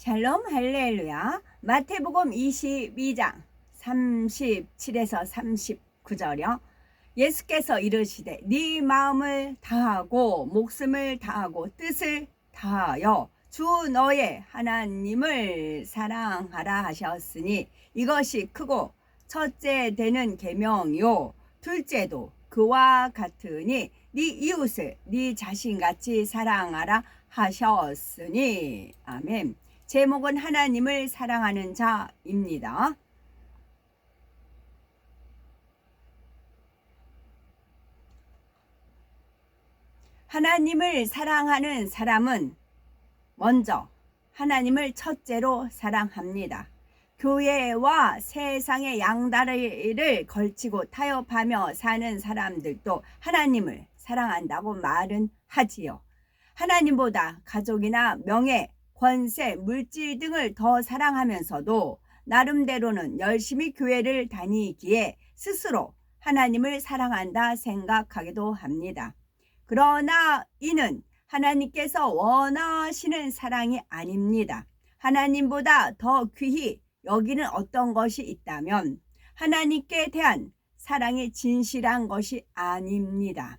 샬롬 할렐루야. 마태복음 22장 37에서 39절이요. 예수께서 이르시되 네 마음을 다하고 목숨을 다하고 뜻을 다하여 주 너의 하나님을 사랑하라 하셨으니 이것이 크고 첫째 되는 계명이요 둘째도 그와 같으니 네 이웃을 네 자신같이 사랑하라 하셨으니. 아멘. 제목은 하나님을 사랑하는 자입니다. 하나님을 사랑하는 사람은 먼저 하나님을 첫째로 사랑합니다. 교회와 세상의 양다리를 걸치고 타협하며 사는 사람들도 하나님을 사랑한다고 말은 하지요. 하나님보다 가족이나 명예, 권세, 물질 등을 더 사랑하면서도 나름대로는 열심히 교회를 다니기에 스스로 하나님을 사랑한다 생각하기도 합니다. 그러나 이는 하나님께서 원하시는 사랑이 아닙니다. 하나님보다 더 귀히 여기는 어떤 것이 있다면 하나님께 대한 사랑이 진실한 것이 아닙니다.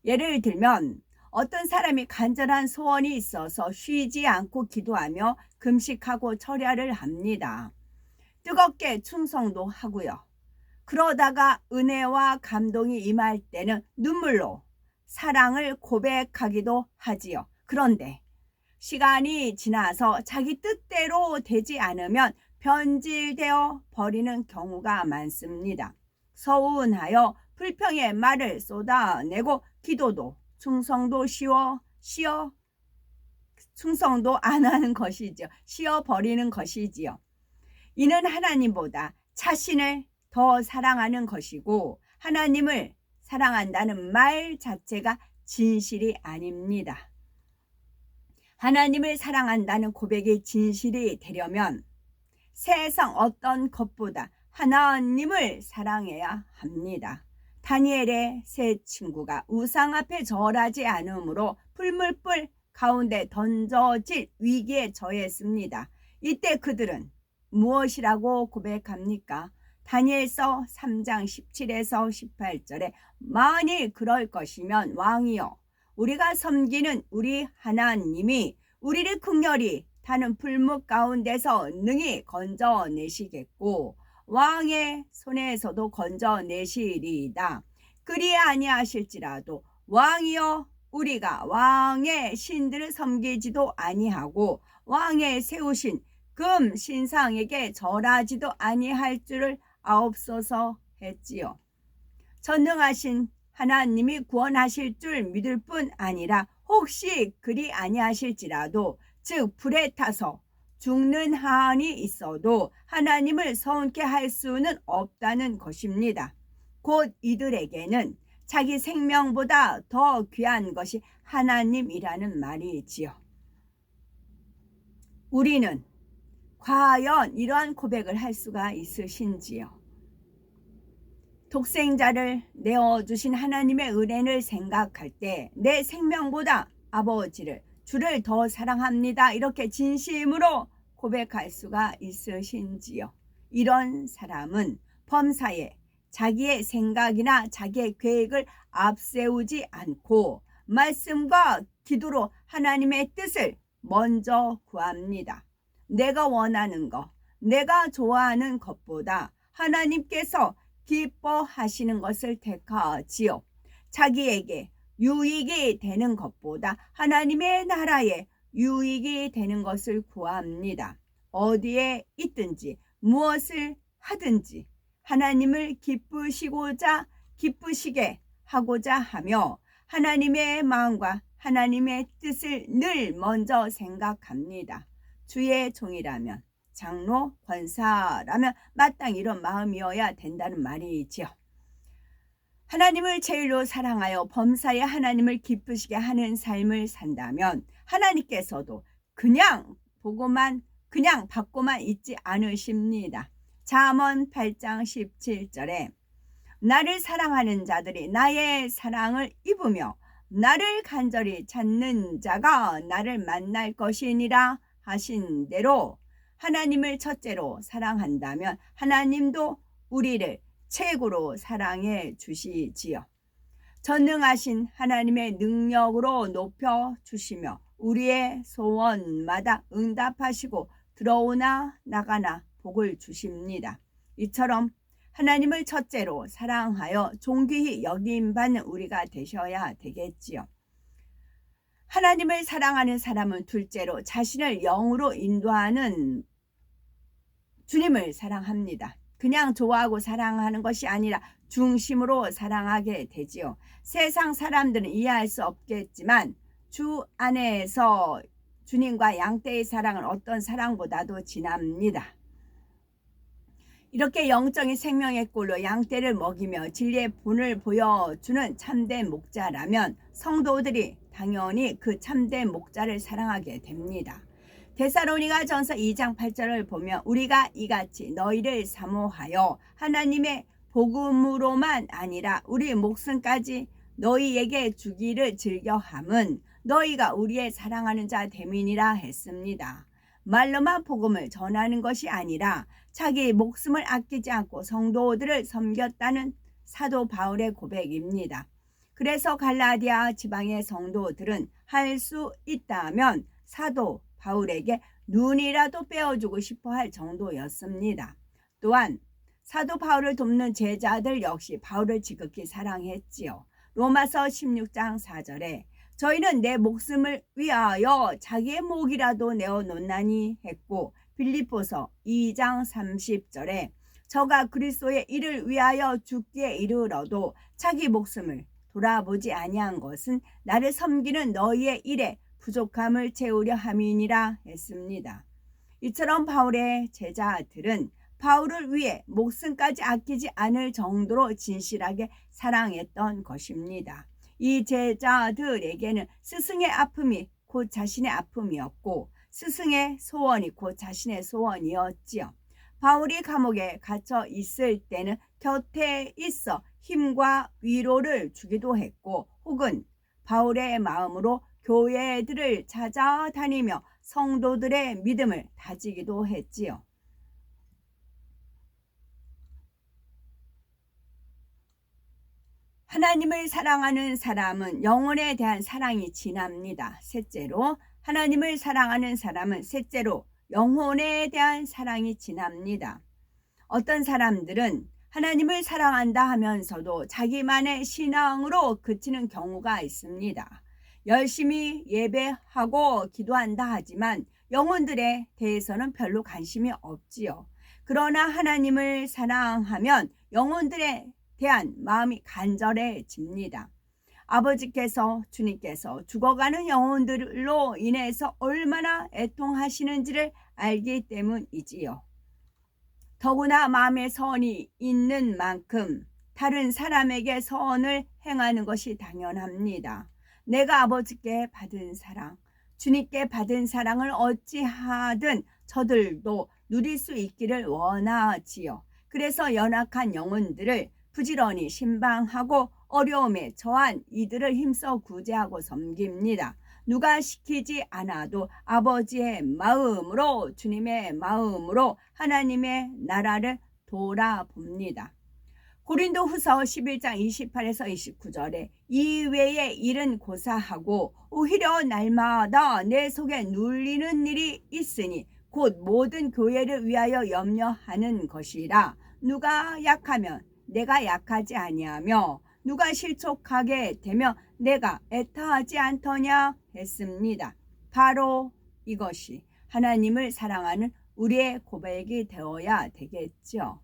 예를 들면 어떤 사람이 간절한 소원이 있어서 쉬지 않고 기도하며 금식하고 철야를 합니다. 뜨겁게 충성도 하고요. 그러다가 은혜와 감동이 임할 때는 눈물로 사랑을 고백하기도 하지요. 그런데 시간이 지나서 자기 뜻대로 되지 않으면 변질되어 버리는 경우가 많습니다. 서운하여 불평의 말을 쏟아내고 기도도 충성도 충성도 안 하는 것이죠. 쉬어버리는 것이지요. 이는 하나님보다 자신을 더 사랑하는 것이고 하나님을 사랑한다는 말 자체가 진실이 아닙니다. 하나님을 사랑한다는 고백이 진실이 되려면 세상 어떤 것보다 하나님을 사랑해야 합니다. 다니엘의 세 친구가 우상 앞에 절하지 않으므로 풀물불 가운데 던져질 위기에 처했습니다. 이때 그들은 무엇이라고 고백합니까? 다니엘서 3장 17에서 18절에 만일 그럴 것이면 왕이여 우리가 섬기는 우리 하나님이 우리를 극렬히 타는 풀무 가운데서 능히 건져내시겠고 왕의 손에서도 건져내시리이다. 그리 아니하실지라도 왕이여 우리가 왕의 신들을 섬기지도 아니하고 왕의 세우신 금 신상에게 절하지도 아니할 줄을 아옵소서 했지요. 전능하신 하나님이 구원하실 줄 믿을 뿐 아니라 혹시 그리 아니하실지라도 즉 불에 타서 죽는 한이 있어도 하나님을 서운케 할 수는 없다는 것입니다. 곧 이들에게는 자기 생명보다 더 귀한 것이 하나님이라는 말이지요. 우리는 과연 이러한 고백을 할 수가 있으신지요? 독생자를 내어주신 하나님의 은혜를 생각할 때 내 생명보다 아버지를 주를 더 사랑합니다. 이렇게 진심으로 고백할 수가 있으신지요? 이런 사람은 범사에 자기의 생각이나 자기의 계획을 앞세우지 않고 말씀과 기도로 하나님의 뜻을 먼저 구합니다. 내가 원하는 것, 내가 좋아하는 것보다 하나님께서 기뻐하시는 것을 택하지요. 자기에게 유익이 되는 것보다 하나님의 나라에 유익이 되는 것을 구합니다. 어디에 있든지 무엇을 하든지 하나님을 기쁘시게 하고자 하며 하나님의 마음과 하나님의 뜻을 늘 먼저 생각합니다. 주의 종이라면 장로, 권사라면 마땅히 이런 마음이어야 된다는 말이지요. 하나님을 제일로 사랑하여 범사에 하나님을 기쁘시게 하는 삶을 산다면 하나님께서도 그냥 받고만 있지 않으십니다. 잠언 8장 17절에 나를 사랑하는 자들이 나의 사랑을 입으며 나를 간절히 찾는 자가 나를 만날 것이니라 하신 대로 하나님을 첫째로 사랑한다면 하나님도 우리를 최고로 사랑해 주시지요. 전능하신 하나님의 능력으로 높여 주시며 우리의 소원마다 응답하시고 들어오나 나가나 복을 주십니다. 이처럼 하나님을 첫째로 사랑하여 존귀히 여김받는 우리가 되셔야 되겠지요. 하나님을 사랑하는 사람은 둘째로 자신을 영으로 인도하는 주님을 사랑합니다. 그냥 좋아하고 사랑하는 것이 아니라 중심으로 사랑하게 되지요. 세상 사람들은 이해할 수 없겠지만 주 안에서 주님과 양떼의 사랑은 어떤 사랑보다도 진합니다. 이렇게 영적인 생명의 꼴로 양떼를 먹이며 진리의 본을 보여주는 참된 목자라면 성도들이 당연히 그 참된 목자를 사랑하게 됩니다. 데살로니가 전서 2장 8절을 보면 우리가 이같이 너희를 사모하여 하나님의 복음으로만 아니라 우리 목숨까지 너희에게 주기를 즐겨함은 너희가 우리의 사랑하는 자 됨이니라 했습니다. 말로만 복음을 전하는 것이 아니라 자기 목숨을 아끼지 않고 성도들을 섬겼다는 사도 바울의 고백입니다. 그래서 갈라디아 지방의 성도들은 할 수 있다면 사도 바울에게 눈이라도 빼어주고 싶어 할 정도였습니다. 또한 사도 바울을 돕는 제자들 역시 바울을 지극히 사랑했지요. 로마서 16장 4절에 저희는 내 목숨을 위하여 자기의 목이라도 내어놓나니 했고, 빌립보서 2장 30절에 저가 그리스도의 일을 위하여 죽기에 이르러도 자기 목숨을 돌아보지 아니한 것은 나를 섬기는 너희의 일에 부족함을 채우려 함이니라 했습니다. 이처럼 바울의 제자들은 바울을 위해 목숨까지 아끼지 않을 정도로 진실하게 사랑했던 것입니다. 이 제자들에게는 스승의 아픔이 곧 자신의 아픔이었고 스승의 소원이 곧 자신의 소원이었지요. 바울이 감옥에 갇혀 있을 때는 곁에 있어 힘과 위로를 주기도 했고 혹은 바울의 마음으로 교회들을 찾아다니며 성도들의 믿음을 다지기도 했지요. 하나님을 사랑하는 사람은 영혼에 대한 사랑이 진합니다. 셋째로 하나님을 사랑하는 사람은 셋째로 영혼에 대한 사랑이 진합니다. 어떤 사람들은 하나님을 사랑한다 하면서도 자기만의 신앙으로 그치는 경우가 있습니다. 열심히 예배하고 기도한다 하지만 영혼들에 대해서는 별로 관심이 없지요. 그러나 하나님을 사랑하면 영혼들에 대한 마음이 간절해집니다. 아버지께서 주님께서 죽어가는 영혼들로 인해서 얼마나 애통하시는지를 알기 때문이지요. 더구나 마음에 선이 있는 만큼 다른 사람에게 선을 행하는 것이 당연합니다. 내가 아버지께 받은 사랑, 주님께 받은 사랑을 어찌하든 저들도 누릴 수 있기를 원하지요. 그래서 연약한 영혼들을 부지런히 신방하고 어려움에 처한 이들을 힘써 구제하고 섬깁니다. 누가 시키지 않아도 아버지의 마음으로 주님의 마음으로 하나님의 나라를 돌아봅니다. 고린도후서 11장 28에서 29절에 이외의 일은 고사하고 오히려 날마다 내 속에 눌리는 일이 있으니 곧 모든 교회를 위하여 염려하는 것이라. 누가 약하면 내가 약하지 아니하며 누가 실족하게 되며 내가 애타하지 않더냐 했습니다. 바로 이것이 하나님을 사랑하는 우리의 고백이 되어야 되겠죠.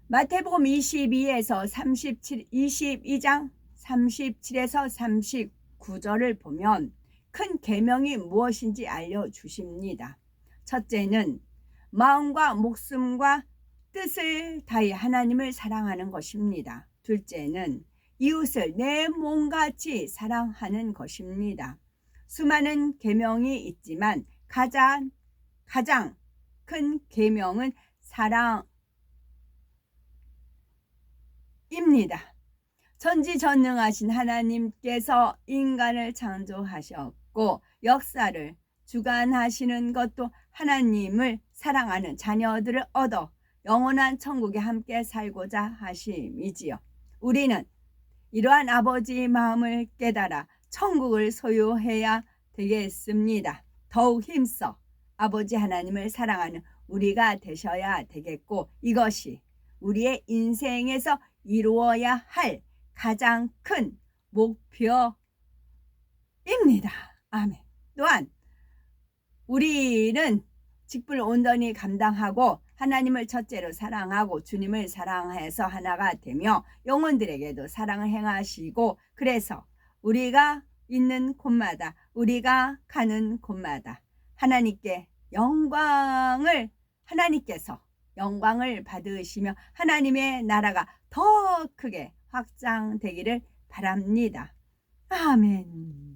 마태복음 22에서 22장 37에서 39절을 보면 큰 계명이 무엇인지 알려주십니다. 첫째는 마음과 목숨과 뜻을 다해 하나님을 사랑하는 것입니다. 둘째는 이웃을 내 몸같이 사랑하는 것입니다. 수많은 계명이 있지만 가장 큰 계명은 사랑입니다. 전지전능하신 하나님께서 인간을 창조하셨고 역사를 주관하시는 것도 하나님을 사랑하는 자녀들을 얻어 영원한 천국에 함께 살고자 하심이지요. 우리는 이러한 아버지의 마음을 깨달아 천국을 소유해야 되겠습니다. 더욱 힘써 아버지 하나님을 사랑하는 우리가 되셔야 되겠고, 이것이 우리의 인생에서 이루어야 할 가장 큰 목표입니다. 아멘. 또한 우리는 직분을 온전히 감당하고 하나님을 첫째로 사랑하고 주님을 사랑해서 하나가 되며 영혼들에게도 사랑을 행하시고, 그래서 우리가 있는 곳마다, 우리가 가는 곳마다 하나님께서 영광을 받으시며 하나님의 나라가 더 크게 확장되기를 바랍니다. 아멘.